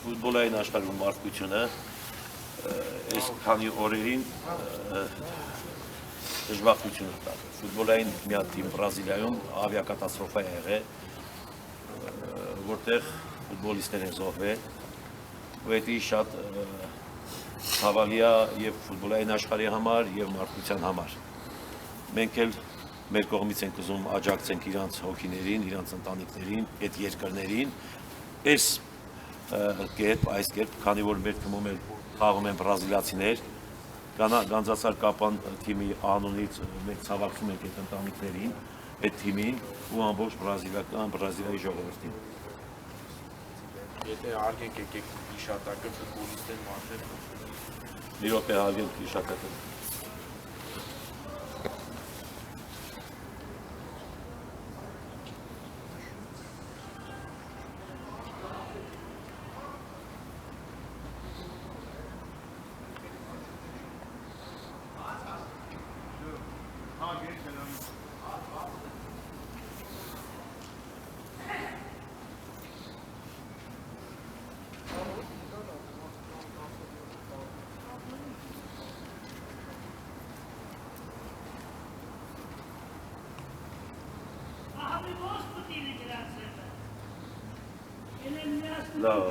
ֆուտբոլային աշխարհում մարդկությունը այս քանի օրերին դժբախտություն տա։ Ֆուտբոլային մի հատ թիմ Բրազիլիայում ավիակատաստրոֆա է եղել, որտեղ ֆուտբոլիստներ են զոհվել, ու դա շատ ցավալի է եւ ֆուտբոլային աշխարհի համար եւ մարդկության համար։ Մենք էլ մեր կողմից ենք ուզում աջակցենք իրանց հոգիներին, իրանց ընտանիքներին, այդ երկրներին, այս կերպ, քանի որ մեր թիմում էլ խաղում են բրազիլացիներ, Գանձասար Կապան թիմի անունից մենք ցավակցում ենք այդ ընտանիքներին, այդ թիմին ու ամբողջ Բրազիլիայի ժողովրդին։ Եթե հարգենք եկեք հիշատակը ֆուտբոլիստներ մարտեր։ Մի րոպե հարգենք հիշատակը։ Լավ,